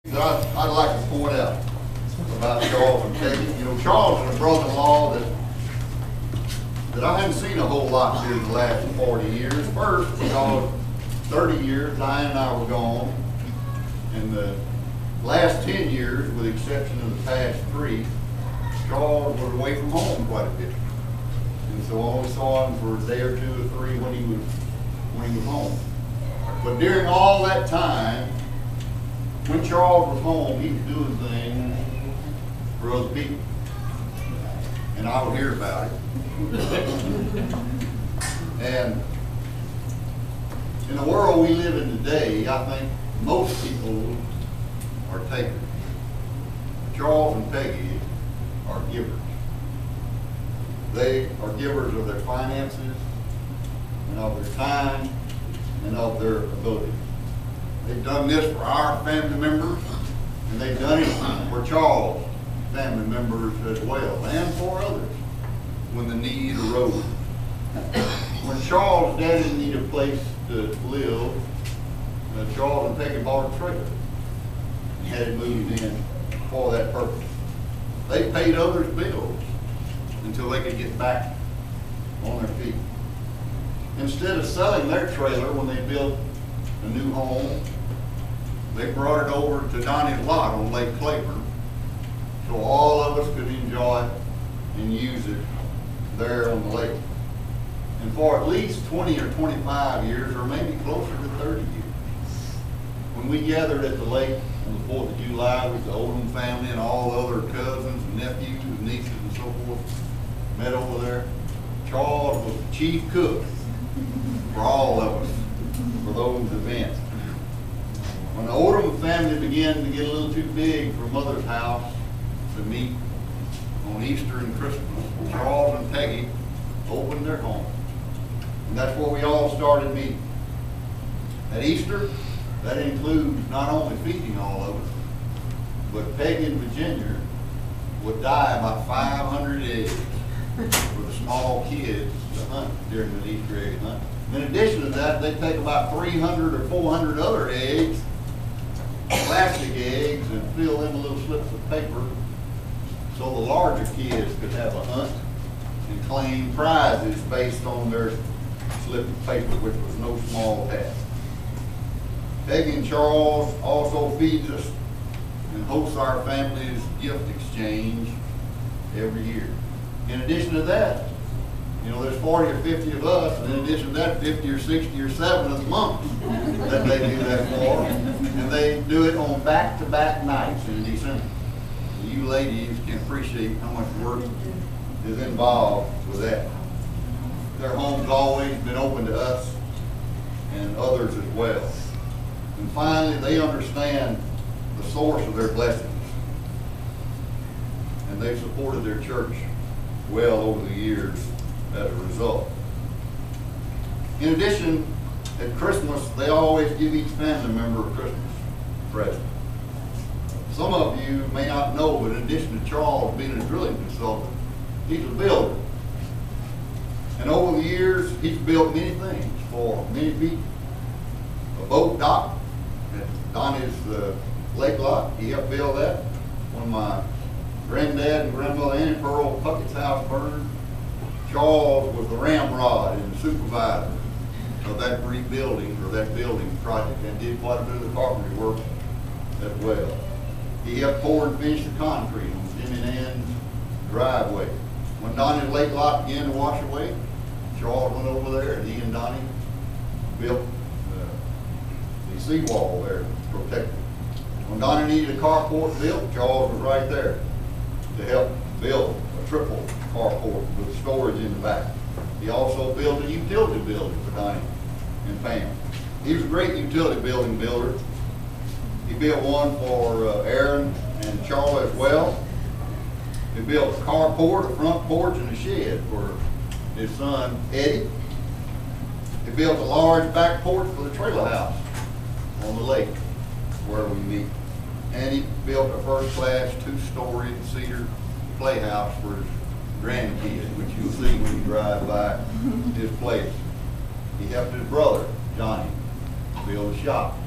that I'd like to point out about Charles and Peggy. You know, Charles is a brother-in-law that I haven't seen a whole lot here in the last 40 years. First, because 30 years, Diane and I were gone. And the last 10 years, with the exception of the past 3, Charles was away from home quite a bit. And so I only saw him for a day or 2 or 3 when he was home. But during all that time, when Charles was home, he was doing things for other people. And I would hear about it. And in the world we live in today, I think most people are takers. Charles and Peggy are givers. They are givers of their finances and of their time and of their ability. They've done this for our family members, and they've done it for Charles' family members as well, and for others when the need arose. When Charles' daddy needed a place to live, Charles and Peggy bought a trailer and had it moved in for that purpose. They paid others' bills until they could get back on their feet. Instead of selling their trailer when they built a new home, they brought it over to Donnie's lot on Lake Claiborne so all of us could enjoy it and use it there on the lake. And for at least 20 or 25 years, or maybe closer to 30 years, when we gathered at the lake on the 4th of July with the Odom family and all the other cousins and nephews and nieces and so forth, met over there, Charles was the chief cook for all of us for those events. When the Odom family began to get a little too big for Mother's house to meet on Easter and Christmas, Charles and Peggy opened their home. And that's where we all started meeting. At Easter, that includes not only feeding all of us, but Peggy and Virginia would dye about 500 eggs for the small kids to hunt during the Easter egg hunt. In addition to that, they'd take about 300 or 400 other eggs, plastic eggs, and fill them with little slips of paper so the larger kids could have a hunt and claim prizes based on their slip of paper, which was no small task. Peggy and Charles also feeds us and hosts our family's gift exchange every year. In addition to that, you know, there's 40 or 50 of us, and in addition to that, 50 or 60 or 70 of the monks that they do that for. And they do it on back-to-back nights in December. You ladies can appreciate how much work is involved with that. Their home's always been open to us and others as well. And finally, they understand the source of their blessings. And they've supported their church well over the years as a result. In addition, at Christmas, they always give each family member a Christmas present. Some of you may not know, but in addition to Charles being a drilling consultant, he's a builder. And over the years, he's built many things for many people. A boat dock at Donnie's lake lot, he helped build that. When my granddad and grandmother Annie Pearl Puckett's house burned, Charles was the ramrod and the supervisor of that rebuilding or that building project, and did quite a bit of the carpentry work as well. He helped pour and finish the concrete on Jimmy and Ann's driveway. When Donnie's lake lot began to wash away, Charles went over there and he and Donnie built the seawall there to protect it. When Donnie needed a carport built, Charles was right there to help build a triple carport with storage in the back. He also built a utility building for Donnie and Pam. He was a great utility building builder. He built one for Aaron and Charlie as well. He built a carport, a front porch, and a shed for his son Eddie. He built a large back porch for the trailer house on the lake where we meet. And he built a first-class 2-story cedar playhouse for his grandkids, which you'll see when you drive by his place. He helped his brother, Johnny, build a shop.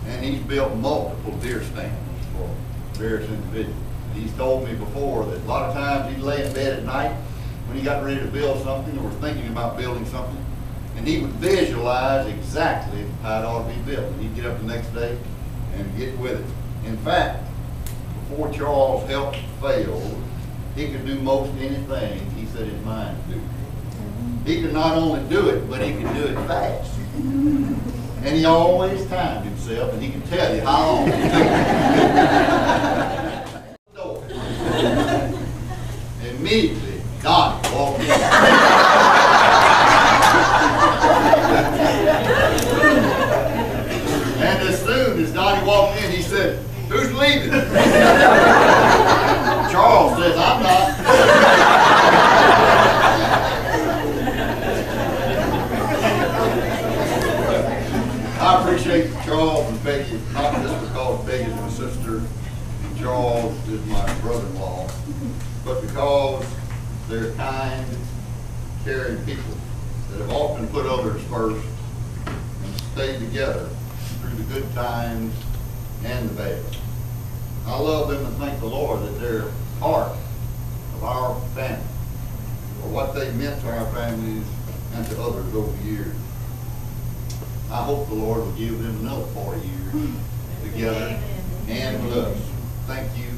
and he's built multiple deer stands for various individuals. He's told me before that a lot of times he'd lay in bed at night when he got ready to build something or was thinking about building something, and he would visualize exactly how it ought to be built. And he'd get up the next day and get with it. In fact, before Charles' health failed, he could do most anything he set his mind to do. He could not only do it, but he could do it fast. And he always timed himself, and he could tell you how long it took. Immediately, Donnie walked in. And as soon as Donnie walked in, he said, "Who's leaving?" Charles says, "I'm not." I appreciate Charles and Peggy, not just because Peggy's my sister and Charles is my brother-in-law, but because they're kind, caring people that have often put others first and stayed together through the good times and the bad. I love them and thank the Lord that they're part of our family, for what they meant to our families and to others over the years. I hope the Lord will give them another 40 years together and with us. Thank you.